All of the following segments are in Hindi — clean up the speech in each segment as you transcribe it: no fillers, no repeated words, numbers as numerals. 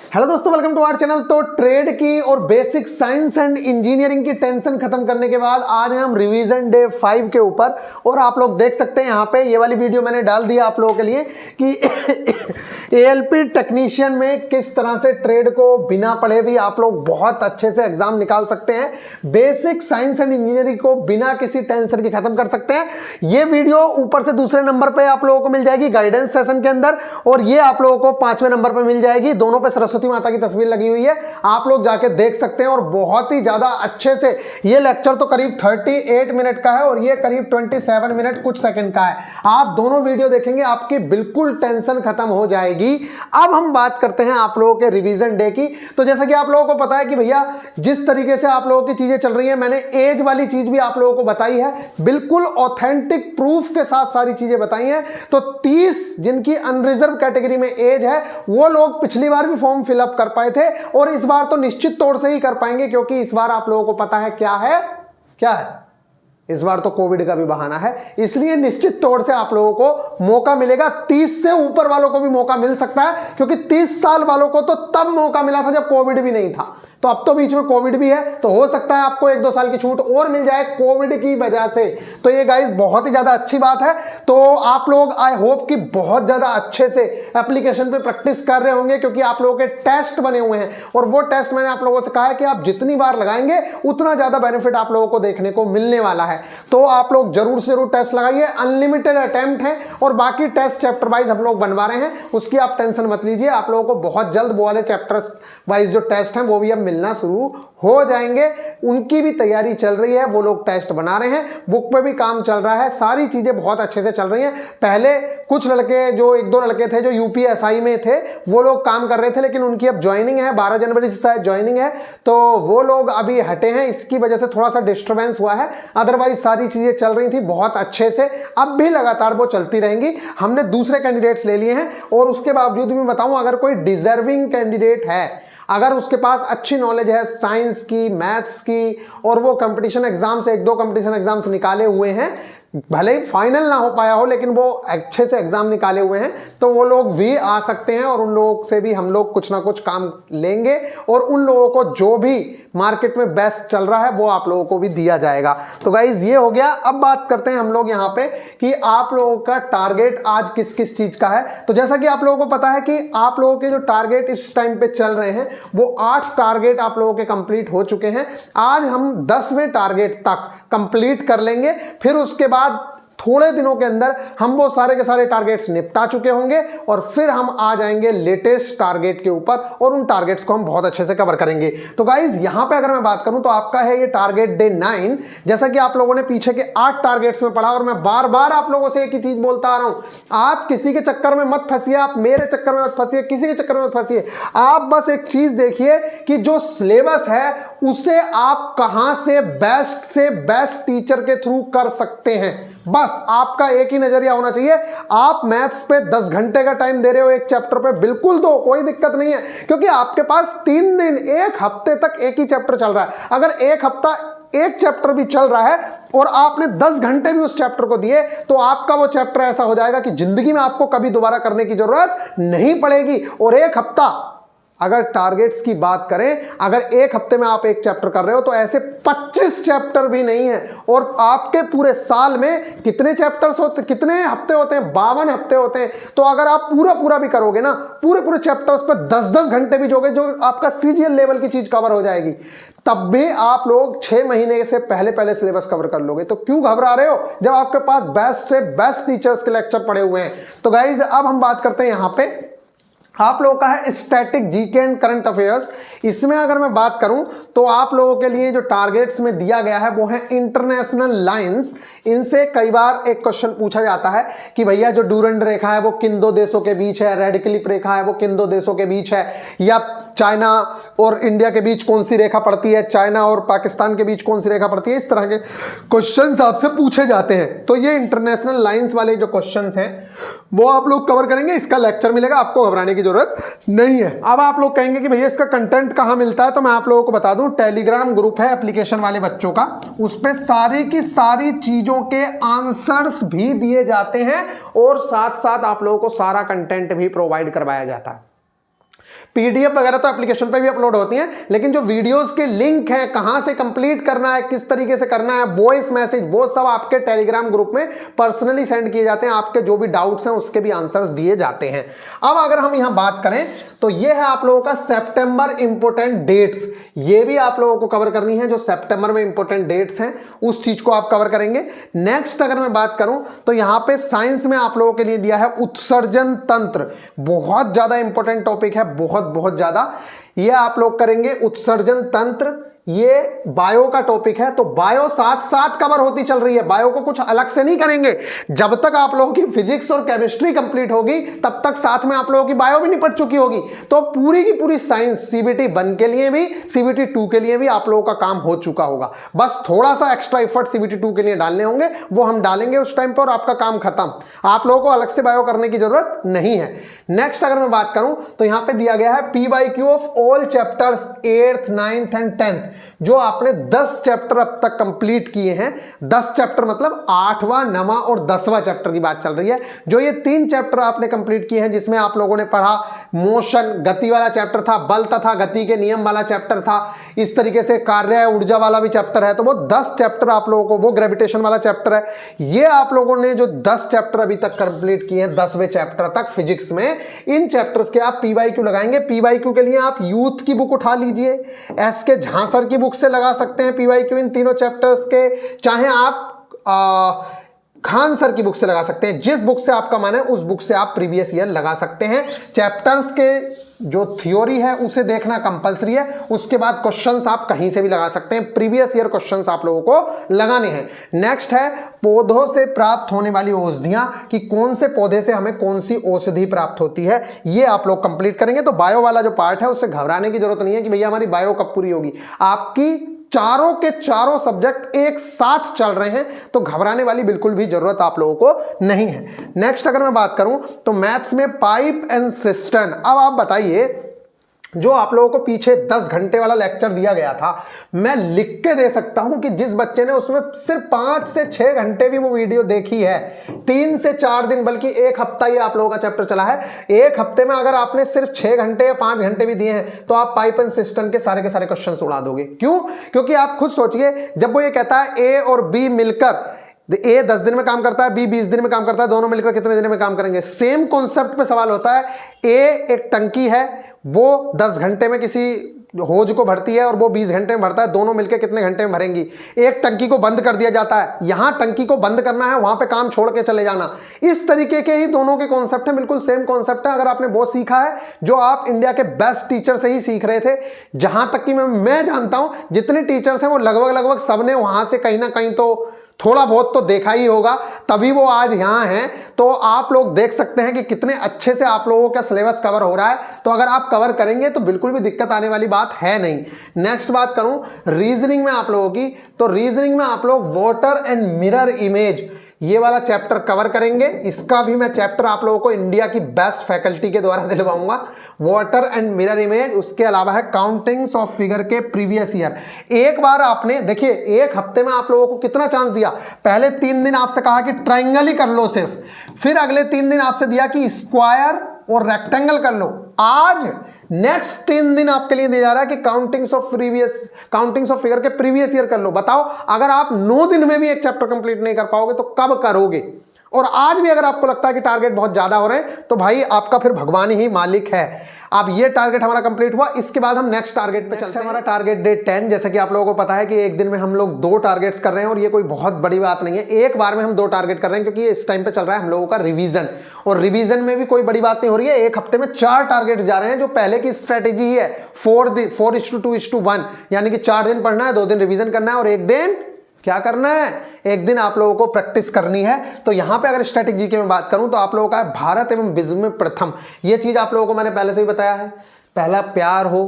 हेलो दोस्तों, वेलकम टू आवर चैनल। तो ट्रेड की और बेसिक साइंस एंड इंजीनियरिंग की टेंशन खत्म करने के बाद आज हम रिवीजन डे 5 के ऊपर, और आप लोग देख सकते हैं यहाँ पे ये वाली वीडियो मैंने डाल दिया आप लोगों के लिए कि एएलपी टेक्नीशियन में किस तरह से ट्रेड को बिना पढ़े भी आप लोग बहुत अच्छे से एग्जाम निकाल सकते हैं। बेसिक साइंस एंड इंजीनियरिंग को बिना किसी टेंशन के खत्म कर सकते हैं। ये वीडियो ऊपर से दूसरे नंबर पे आप लोगों को मिल जाएगी गाइडेंस सेशन के अंदर, और ये आप लोगों को 5वें नंबर पे मिल जाएगी। दोनों पे सरस्वती माता की तस्वीर लगी हुई है, आप लोग जाके देख सकते हैं। और बहुत ही ज्यादा अच्छे से ये लेक्चर तो करीब 38 मिनट का है और ये करीब 27 मिनट कुछ सेकंड का है। आप दोनों वीडियो देखेंगे, आपकी बिल्कुल टेंशन खत्म हो जाएगी। अब हम बात करते हैं आप लोगों के रिवीजन डे की। तो जैसा कि आप लोगों को पता है कि भैया जिस तरीके से आप लोगों की चीजें चल रही है, मैंने एज वाली चीज भी आप लोगों को बताई है, बिल्कुल ऑथेंटिक प्रूफ के साथ सारी चीजें बताई हैं। तो 30 जिनकी अनरिजर्व कैटेगरी में एज है वो लोग पिछली बार भी फॉर्म फिलअप कर पाए थे और इस बार तो निश्चित तौर से ही कर पाएंगे, क्योंकि इस बार आप लोगों को पता है क्या है इस बार तो कोविड का भी बहाना है, इसलिए निश्चित तौर से आप लोगों को मौका मिलेगा। 30 से ऊपर वालों को भी मौका मिल सकता है, क्योंकि 30 साल वालों को तो तब मौका मिला था जब कोविड भी नहीं था, तो अब तो बीच में कोविड भी है, तो हो सकता है आपको 1-2 साल की छूट और मिल जाए कोविड की वजह से। तो ये गाइस बहुत ही ज्यादा अच्छी बात है। तो आप लोग आई होप कि बहुत ज्यादा अच्छे से एप्लीकेशन पे प्रैक्टिस कर रहे होंगे, क्योंकि आप लोगों के टेस्ट बने हुए हैं और वो टेस्ट मैंने आप लोगों से कहा है कि आप जितनी बार लगाएंगे उतना ज्यादा बेनिफिट आप लोगों को देखने को मिलने वाला है। तो आप लोग जरूर से जरूर टेस्ट लगाइए, अनलिमिटेड अटेम्प्ट है और बाकी टेस्ट चैप्टर वाइज हम लोग बनवा रहे हैं, उसकी आप टेंशन मत लीजिए। आप लोगों को बहुत जल्द वो वाले चैप्टर्स वाइज जो टेस्ट हैं वो भी अब मिलना शुरू हो जाएंगे, उनकी भी तैयारी चल रही है, वो लोग टेस्ट बना रहे हैं, बुक पे भी काम चल रहा है, सारी चीजें बहुत अच्छे से चल रही हैं। पहले कुछ लड़के जो 1-2 लड़के थे जो यूपीएसआई में थे वो लोग काम कर रहे थे, लेकिन उनकी अब ज्वाइनिंग है, 12 जनवरी से शायद ज्वाइनिंग है, तो वो लोग अभी हटे हैं, इसकी वजह से थोड़ा सा डिस्टर्बेंस हुआ है। अदरवाइज सारी चीजें चल रही थी बहुत अच्छे से, अब भी लगातार वो चलती रहेंगी। हमने दूसरे कैंडिडेट्स ले लिए हैं और उसके बावजूद भी बताऊं, अगर कोई डिजर्विंग कैंडिडेट है, अगर उसके पास अच्छी नॉलेज है साइंस की, मैथ्स की, और वो कंपटीशन एग्जाम से 1-2 कंपटीशन एग्जाम्स निकाले हुए हैं, भले ही फाइनल ना हो पाया हो लेकिन वो अच्छे से एग्जाम निकाले हुए हैं, तो वो लोग भी आ सकते हैं और उन लोगों से भी हम लोग कुछ ना कुछ काम लेंगे और उन लोगों को जो भी मार्केट में बेस्ट चल रहा है वो आप लोगों को भी दिया जाएगा। तो गाइज ये हो गया। अब बात करते हैं हम लोग यहाँ पे कि आप लोगों का टारगेट आज किस किस चीज का है। तो जैसा कि आप लोगों को पता है कि आप लोगों के जो टारगेट इस टाइम पे चल रहे हैं वो 8 टारगेट आप लोगों के कंप्लीट हो चुके हैं। आज हम 10वें टारगेट तक कंप्लीट कर लेंगे, फिर उसके बाद थोड़े दिनों के अंदर हम वो सारे के सारे टारगेट्स निपटा चुके होंगे और फिर हम आ जाएंगे लेटेस्ट टारगेट के ऊपर और उन टारगेट्स को हम बहुत अच्छे से कवर करेंगे। तो गाइज यहां पे अगर मैं बात करूं तो आपका है ये टारगेट डे 9। जैसा कि आप लोगों ने पीछे के 8 टारगेट्स में पढ़ा और मैं बार बार आप लोगों से एक ही चीज बोलता आ रहा हूं, आप किसी के चक्कर में मत फंसिए, आप मेरे चक्कर में मत फंसिए, किसी के चक्कर में मत फंसिए। आप बस एक चीज देखिए कि जो सिलेबस है उसे आप कहां से बेस्ट टीचर के थ्रू कर सकते हैं, बस आपका एक ही नजरिया होना चाहिए। आप मैथ्स पे 10 घंटे का टाइम दे रहे हो एक चैप्टर पे, बिल्कुल दो, कोई दिक्कत नहीं है, क्योंकि आपके पास 3 दिन 1 हफ्ते तक एक ही चैप्टर चल रहा है। अगर 1 हफ्ता एक चैप्टर भी चल रहा है और आपने 10 घंटे भी उस चैप्टर को दिए तो आपका वो चैप्टर ऐसा हो जाएगा कि जिंदगी में आपको कभी दोबारा करने की जरूरत नहीं पड़ेगी। और 1 हफ्ता अगर टारगेट्स की बात करें, अगर 1 हफ्ते में आप एक चैप्टर कर रहे हो तो ऐसे 25 चैप्टर भी नहीं है। और आपके पूरे साल में कितने चैप्टर्स होते, कितने हफ्ते होते हैं? 52 हफ्ते होते हैं। तो अगर आप पूरा भी करोगे ना, पूरे चैप्टर्स पर 10-10 घंटे भी जोगे, जो आपका सीजीएल लेवल की चीज कवर हो जाएगी, तब भी आप लोग 6 महीने से पहले सिलेबस कवर कर लोगे। तो क्यों घबरा रहे हो जब आपके पास बेस्ट से बेस्ट टीचर्स के लेक्चर पड़े हुए हैं। तो गाइज अब हम बात करते हैं यहां पे आप लोगों का है static GK and current affairs. इसमें अगर मैं बात करूं तो आप लोगों के लिए जो टारगेट्स में दिया गया है वो है इंटरनेशनल लाइंस। इनसे कई बार एक क्वेश्चन पूछा जाता है कि भैया जो डूरंड रेखा है वो किन 2 देशों के बीच है, रेड क्लिफ रेखा है वो किन 2 देशों के बीच है, या चाइना और इंडिया के बीच कौन सी रेखा पड़ती है, चाइना और पाकिस्तान के बीच कौन सी रेखा पड़ती है। इस तरह के क्वेश्चंस आपसे पूछे जाते हैं। तो ये इंटरनेशनल लाइंस वाले जो क्वेश्चंस हैं वो आप लोग कवर करेंगे, इसका लेक्चर मिलेगा, आपको घबराने की जरूरत नहीं है। अब आप लोग कहेंगे कि भैया इसका कंटेंट कहां मिलता है, तो मैं आप लोगों को बता दूं, टेलीग्राम ग्रुप है एप्लीकेशन वाले बच्चों का, उस पे सारी की सारी चीजों के आंसर्स भी दिए जाते हैं और साथ साथ आप लोगों को सारा कंटेंट भी प्रोवाइड करवाया जाता है। पीडीएफ वगैरह तो एप्लीकेशन पे भी अपलोड होती हैं, लेकिन जो वीडियोस के लिंक है, कहां से कंप्लीट करना है, किस तरीके से करना है, वॉइस मैसेज, वो सब आपके टेलीग्राम ग्रुप में पर्सनली सेंड किए जाते हैं। आपके जो भी डाउट्स हैं उसके भी आंसर्स दिए जाते हैं। अब अगर हम यहां बात करें तो ये है आप लोगों का सितंबर इंपोर्टेंट डेट्स, ये भी आप लोगों को कवर करनी है। जो सितंबर में इंपोर्टेंट डेट्स हैं उस चीज को आप कवर करेंगे। नेक्स्ट अगर मैं बात करूं तो यहां पे साइंस में आप लोगों के लिए दिया है उत्सर्जन तंत्र, बहुत ज्यादा इंपॉर्टेंट टॉपिक है, बहुत ज्यादा। ये आप लोग करेंगे उत्सर्जन तंत्र, ये बायो का टॉपिक है, तो बायो साथ साथ कवर होती चल रही है, बायो को कुछ अलग से नहीं करेंगे। जब तक आप लोगों की फिजिक्स और केमिस्ट्री कंप्लीट होगी तब तक साथ में आप लोगों की बायो भी निपट चुकी होगी। तो पूरी की पूरी साइंस सीबीटी 1 के लिए भी, सीबीटी 2 के लिए भी आप लोगों का काम हो चुका होगा। बस थोड़ा सा एक्स्ट्रा एफर्ट सीबीटी 2 के लिए डालने होंगे, वो हम डालेंगे उस टाइम पर, और आपका काम खत्म। आप लोगों को अलग से बायो करने की जरूरत नहीं है। नेक्स्ट अगर मैं बात करूं तो यहां पे दिया गया है PYQ of all chapters 8th 9th and 10th, जो आपने 10 चैप्टर अब तक कंप्लीट किए हैं। 10 चैप्टर मतलब 8वां 9वां और 10वां चैप्टर की बात चल रही है। जो ये 3 चैप्टर आपने कंप्लीट किए हैं, जिसमें आप लोगों ने पढ़ा मोशन, गति वाला चैप्टर था, बल तथा गति के नियम वाला चैप्टर था, इस तरीके से कार्य ऊर्जा वाला भी चैप्टर है, तो वो 10 चैप्टर आप लोगों को, वो ग्रेविटेशन वाला चैप्टर है, ये आप लोगों ने जो 10 चैप्टर अभी तक कंप्लीट किए हैं 10वें चैप्टर तक फिजिक्स में, इन चैप्टर्स के आप पीवाईक्यू लगाएंगे। पीवाईक्यू के लिए आप यूथ की बुक उठा लीजिए, एसके झांसर की बुक से लगा सकते हैं पीवाईक्यू इन तीनों चैप्टर्स के, चाहे आप खान सर की बुक से लगा सकते हैं। जिस बुक से आपका मन है उस बुक से आप प्रीवियस ईयर लगा सकते हैं। चैप्टर्स के जो थ्योरी है उसे देखना कंपलसरी है, उसके बाद क्वेश्चंस आप कहीं से भी लगा सकते हैं। प्रीवियस ईयर क्वेश्चंस आप लोगों को लगाने हैं। नेक्स्ट है पौधों से प्राप्त होने वाली औषधियां, कि कौन से पौधे से हमें कौन सी औषधि प्राप्त होती है, ये आप लोग कंप्लीट करेंगे। तो बायो वाला जो पार्ट है उससे घबराने की जरूरत नहीं है कि भैया हमारी बायो कब पूरी होगी। आपकी चारों के चारों सब्जेक्ट एक साथ चल रहे हैं, तो घबराने वाली बिल्कुल भी जरूरत आप लोगों को नहीं है। नेक्स्ट अगर मैं बात करूं तो मैथ्स में पाइप एंड सिस्टर्न। अब आप बताइए, जो आप लोगों को पीछे 10 घंटे वाला लेक्चर दिया गया था, मैं लिख के दे सकता हूं कि जिस बच्चे ने उसमें सिर्फ 5 से 6 घंटे भी वो वीडियो देखी है, 3 से 4 दिन बल्कि 1 हफ्ता ही आप लोगों का चैप्टर चला है, 1 हफ्ते में अगर आपने सिर्फ 6 घंटे या 5 घंटे भी दिए हैं, तो आप पाइप एंड सिस्टम के सारे क्वेश्चन उड़ा दोगे। क्यों? क्योंकि आप खुद सोचिए, जब वो ये कहता है ए और बी मिलकर, ए 10 दिन में काम करता है, बी 20 दिन में काम करता है, दोनों मिलकर कितने दिन में काम करेंगे? सेम कॉन्सेप्ट पे सवाल होता है। ए एक टंकी है, वो 10 घंटे में किसी होज को भरती है और वो 20 घंटे में भरता है, दोनों मिलकर कितने घंटे में भरेंगी? एक टंकी को बंद कर दिया जाता है, यहां टंकी को बंद करना है, वहां पे काम छोड़ के चले जाना। इस तरीके के ही दोनों के कॉन्सेप्ट है, बिल्कुल सेम कॉन्सेप्ट है। अगर आपने वो सीखा है जो आप इंडिया के बेस्ट टीचर से ही सीख रहे थे, जहां तक कि मैं जानता हूं जितने टीचर्स हैं वो लगभग सबने वहां से कहीं ना कहीं तो थोड़ा बहुत तो देखा ही होगा, तभी वो आज यहां हैं। तो आप लोग देख सकते हैं कि कितने अच्छे से आप लोगों का सिलेबस कवर हो रहा है। तो अगर आप कवर करेंगे तो बिल्कुल भी दिक्कत आने वाली बात है नहीं। नेक्स्ट बात करूं रीजनिंग में आप लोगों की, तो रीजनिंग में आप लोग वाटर एंड मिरर इमेज, ये वाला चैप्टर कवर करेंगे। इसका भी मैं चैप्टर आप लोगों को इंडिया की बेस्ट फैकल्टी के द्वारा दिलवाऊंगा, वाटर एंड मिरर इमेज। उसके अलावा है काउंटिंग्स ऑफ फिगर के प्रीवियस ईयर। एक बार आपने देखिए, 1 हफ्ते में आप लोगों को कितना चांस दिया। पहले 3 दिन आपसे कहा कि ट्रायंगल ही कर लो सिर्फ, फिर अगले 3 दिन आपसे दिया कि स्क्वायर और रेक्टेंगल कर लो। आज नेक्स्ट 3 दिन आपके लिए दिया जा रहा है कि काउंटिंग्स ऑफ फिगर के प्रीवियस ईयर कर लो। बताओ, अगर आप 9 दिन में भी एक चैप्टर कंप्लीट नहीं कर पाओगे तो कब करोगे? और आज भी अगर आपको लगता है कि टारगेट बहुत ज्यादा हो रहे हैं, तो भाई आपका फिर भगवान ही मालिक है। अब ये टारगेट हमारा कंप्लीट हुआ, इसके बाद हम नेक्स्ट टारगेट पे चलते हैं। हमारा टारगेट डे 10, जैसे कि आप लोगों को पता है कि एक दिन में हम लोग 2 टारगेट्स कर रहे हैं, और ये कोई बहुत बड़ी बात नहीं है। एक बार में हम 2 टारगेट कर रहे हैं, क्योंकि इस टाइम पे चल रहा है हम लोगों का रिवीजन, और रिवीजन में भी कोई बड़ी बात नहीं हो रही है। 1 हफ्ते में 4 टारगेट जा रहे हैं, जो पहले की स्ट्रेटेजी है 4:2:1, यानी कि 4 दिन पढ़ना है, 2 दिन रिवीजन करना है, और 1 दिन क्या करना है? 1 दिन आप लोगों को प्रैक्टिस करनी है। तो यहां पे अगर स्ट्रेटेजी की मैं बात करूं तो आप लोगों का है भारत एवं विश्व में प्रथम। ये चीज आप लोगों को मैंने पहले से ही बताया है। पहला प्यार हो,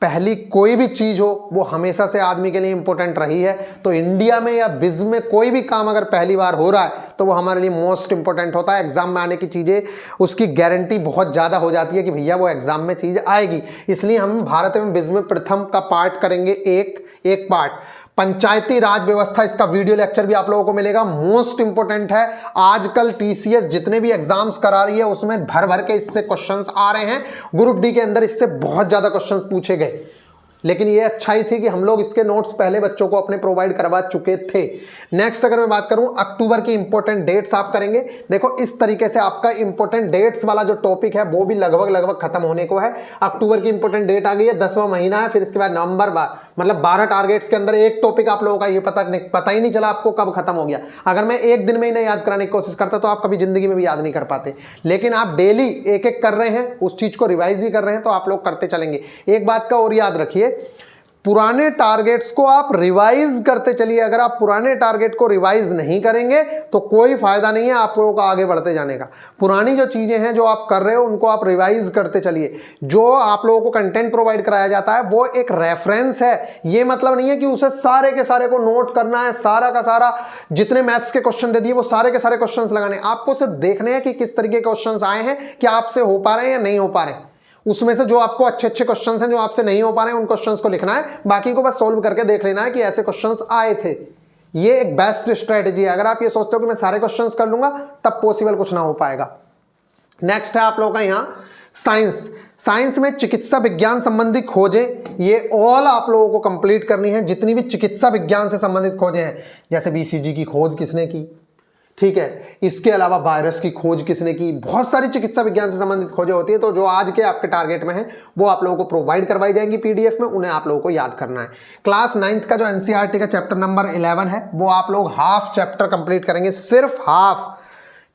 पहली कोई भी चीज हो, वो हमेशा से आदमी के लिए इंपॉर्टेंट रही है। तो इंडिया में या विश्व में कोई भी काम अगर पहली बार हो रहा है तो वो हमारे लिए मोस्ट इंपॉर्टेंट होता है। एग्जाम में आने की चीजें, उसकी गारंटी बहुत ज्यादा हो जाती है कि भैया वो एग्जाम में चीज आएगी। इसलिए हम भारत एवं विश्व में प्रथम का पार्ट करेंगे, एक पार्ट। पंचायती राज व्यवस्था, इसका वीडियो लेक्चर भी आप लोगों को मिलेगा, मोस्ट इंपोर्टेंट है। आजकल टीसीएस जितने भी एग्जाम्स करा रही है उसमें भर भर के इससे क्वेश्चंस आ रहे हैं। ग्रुप डी के अंदर इससे बहुत ज्यादा क्वेश्चंस पूछे गए, लेकिन ये अच्छाई थी कि हम लोग इसके नोट्स पहले बच्चों को अपने प्रोवाइड करवा चुके थे। नेक्स्ट अगर मैं बात करूं, अक्टूबर की इंपॉर्टेंट डेट्स आप करेंगे। देखो इस तरीके से आपका इंपॉर्टेंट डेट्स वाला जो टॉपिक है वो भी लगभग खत्म होने को है। अक्टूबर की इंपॉर्टेंट डेट आ गई है, 10वां महीना है, फिर इसके बाद नवंबर, मतलब 12 टारगेट्स के अंदर एक टॉपिक आप लोगों का ये पता ही नहीं चला आपको कब खत्म हो गया। अगर मैं एक दिन में ही नहीं याद कराने की कोशिश करता तो आप कभी जिंदगी में भी याद नहीं कर पाते, लेकिन आप डेली एक एक कर रहे हैं, उस चीज को रिवाइज भी कर रहे हैं, तो आप लोग करते चलेंगे। एक बात का और याद रखिए, पुराने टारगेट्स को आप रिवाइज करते चलिए। अगर आप पुराने टारगेट को रिवाइज नहीं करेंगे तो कोई फायदा नहीं है आप लोगों का आगे बढ़ते जाने का। पुरानी जो चीजें हैं जो आप कर रहे हो उनको आप रिवाइज करते चलिए। जो आप लोगों को कंटेंट प्रोवाइड कराया जाता है वो एक रेफरेंस है, ये मतलब नहीं है कि उसे सारे के सारे को नोट करना है, सारा का सारा जितने मैथ्स के क्वेश्चन दे दिए वो सारे के सारे क्वेश्चन लगाने। आपको सिर्फ देखने हैं कि किस तरीके के क्वेश्चन आए हैं, क्या आपसे हो पा रहे हैं या नहीं हो पा रहे हैं। उसमें से जो आपको अच्छे अच्छे क्वेश्चंस हैं जो आपसे नहीं हो पा रहे हैं उन क्वेश्चंस को लिखना है, बाकी को बस सोल्व करके देख लेना है कि ऐसे क्वेश्चंस आए थे। ये एक बेस्ट स्ट्रेटजी है। अगर आप ये सोचते हो कि मैं सारे क्वेश्चंस कर लूंगा तब पॉसिबल कुछ ना हो पाएगा। नेक्स्ट है आप लोगों का यहाँ साइंस। साइंस में चिकित्सा विज्ञान संबंधी खोजें, ये ऑल आप लोगों को कंप्लीट करनी है। जितनी भी चिकित्सा विज्ञान से संबंधित खोजें हैं, जैसे बीसीजी की खोज किसने की, ठीक है, इसके अलावा वायरस की खोज किसने की, बहुत सारी चिकित्सा विज्ञान से संबंधित खोजें होती है। तो जो आज के आपके टारगेट में है वो आप लोगों को प्रोवाइड करवाई जाएंगी पीडीएफ में, उन्हें आप लोगों को याद करना है। क्लास 9th का जो एनसीईआरटी का चैप्टर नंबर 11 है वो आप लोग हाफ चैप्टर कंप्लीट करेंगे, सिर्फ हाफ,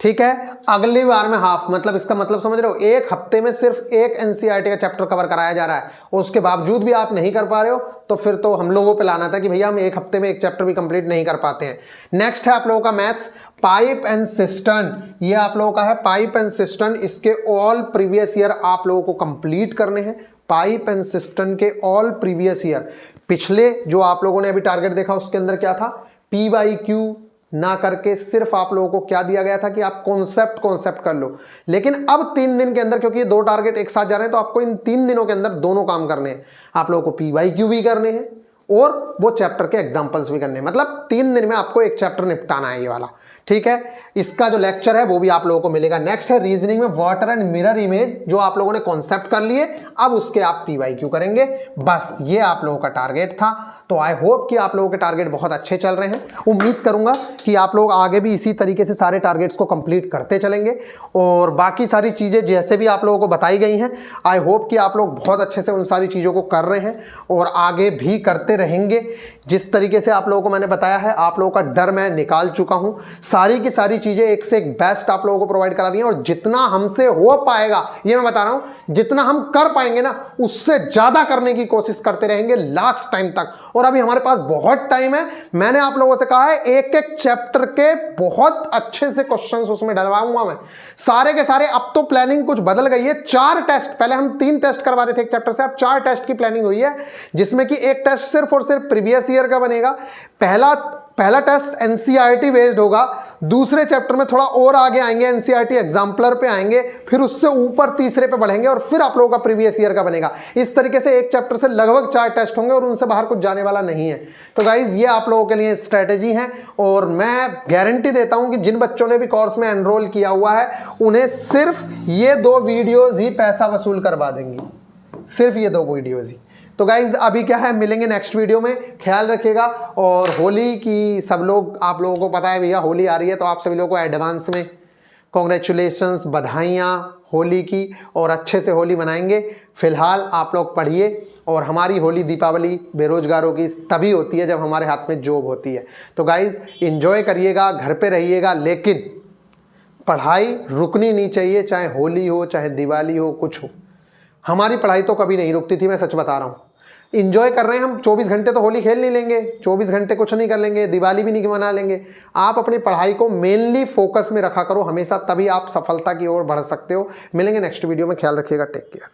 ठीक है। अगली बार में हाफ, मतलब इसका मतलब समझ रहे हो, एक हफ्ते में सिर्फ एक एनसीईआरटी का चैप्टर कवर कराया जा रहा है, उसके बावजूद भी आप नहीं कर पा रहे हो तो फिर तो हम लोगों पे लाना था कि भैया हम एक हफ्ते में एक चैप्टर भी कंप्लीट नहीं कर पाते हैं। नेक्स्ट है आप लोगों का मैथ्स, पाइप एंड सिस्टर्न, ये आप लोगों का है पाइप एंड सिस्टर्न। इसके ऑल प्रीवियस ईयर आप लोगों को कंप्लीट करने हैं। पाइप एंड सिस्टर्न के ऑल प्रीवियस ईयर, पिछले जो आप लोगों ने अभी टारगेट देखा उसके अंदर क्या था, PYQ ना करके सिर्फ आप लोगों को क्या दिया गया था कि आप कॉन्सेप्ट कर लो। लेकिन अब 3 दिन के अंदर, क्योंकि ये 2 टारगेट एक साथ जा रहे हैं, तो आपको इन 3 दिनों के अंदर दोनों काम करने हैं। आप लोगों को PYQ भी करने हैं और वो चैप्टर के एग्जाम्पल्स भी करने हैं। मतलब 3 दिन में आपको एक चैप्टर निपटाना है ये वाला, ठीक है। इसका जो लेक्चर है वो भी आप लोगों को मिलेगा। नेक्स्ट है रीजनिंग में वाटर एंड मिरर इमेज, जो आप लोगों ने कॉन्सेप्ट कर लिए, अब उसके आप PYQ करेंगे। बस ये आप लोगों का टारगेट था। तो आई होप कि आप लोगों के टारगेट बहुत अच्छे चल रहे हैं। उम्मीद करूंगा कि आप लोग आगे भी इसी तरीके से सारे टारगेट्स को कंप्लीट करते चलेंगे और बाकी सारी चीज़ें जैसे भी आप लोगों को बताई गई हैं, आई होप कि आप लोग बहुत अच्छे से उन सारी चीज़ों को कर रहे हैं और आगे भी करते रहेंगे। जिस तरीके से आप लोगों को मैंने बताया है, आप लोगों का डर मैं निकाल चुका हूं। सारी की सारी चीजें एक से एक बेस्ट आप लोगों को प्रोवाइड करा रही हैं और जितना हमसे हो पाएगा, ये मैं बता रहा हूं, जितना हम कर पाएंगे ना उससे ज्यादा करने की कोशिश करते रहेंगे लास्ट टाइम तक। और अभी हमारे पास बहुत टाइम है। मैंने आप लोगों से कहा है एक एक चैप्टर के बहुत अच्छे से क्वेश्चंस उसमें डलवाऊंगा मैं, सारे के सारे। अब तो प्लानिंग कुछ बदल गई है, 4 टेस्ट, पहले हम 3 टेस्ट करवा रहे थे एक चैप्टर से, अब 4 टेस्ट की प्लानिंग हुई है, जिसमें कि एक टेस्ट सिर्फ और सिर्फ प्रीवियस ईयर का बनेगा। पहला टेस्ट एनसीईआरटी बेस्ड होगा, दूसरे चैप्टर में थोड़ा और आगे आएंगे, एनसीईआरटी एग्जाम्पलर पे आएंगे, फिर उससे ऊपर तीसरे पे बढ़ेंगे और फिर आप लोगों का प्रीवियस ईयर का बनेगा। इस तरीके से एक चैप्टर से लगभग 4 टेस्ट होंगे और उनसे बाहर कुछ जाने वाला नहीं है। तो गाइज ये आप लोगों के लिए स्ट्रेटेजी है और मैं गारंटी देता हूं कि जिन बच्चों ने भी कोर्स में एनरोल किया हुआ है उन्हें सिर्फ ये 2 वीडियोज ही पैसा वसूल करवा देंगी, सिर्फ ये 2 वीडियोज ही। तो गाइज अभी क्या है, मिलेंगे नेक्स्ट वीडियो में, ख्याल रखिएगा। और होली की सब लोग, आप लोगों को पता है भैया होली आ रही है, तो आप सभी लोगों को एडवांस में कॉन्ग्रेचुलेशंस, बधाइयाँ होली की, और अच्छे से होली मनाएंगे। फिलहाल आप लोग पढ़िए, और हमारी होली दीपावली बेरोजगारों की तभी होती है जब हमारे हाथ में जॉब होती है। तो गाइज इंजॉय करिएगा, घर पे रहिएगा, लेकिन पढ़ाई रुकनी नहीं चाहिए, चाहे होली हो चाहे दिवाली हो, कुछ हो। हमारी पढ़ाई तो कभी नहीं रुकती थी, मैं सच बता रहा हूँ। इंजॉय कर रहे हैं हम, 24 घंटे तो होली खेल नहीं लेंगे, 24 घंटे कुछ नहीं कर लेंगे, दिवाली भी नहीं मना लेंगे। आप अपनी पढ़ाई को मेनली फोकस में रखा करो हमेशा, तभी आप सफलता की ओर बढ़ सकते हो। मिलेंगे नेक्स्ट वीडियो में, ख्याल रखिएगा, टेक केयर।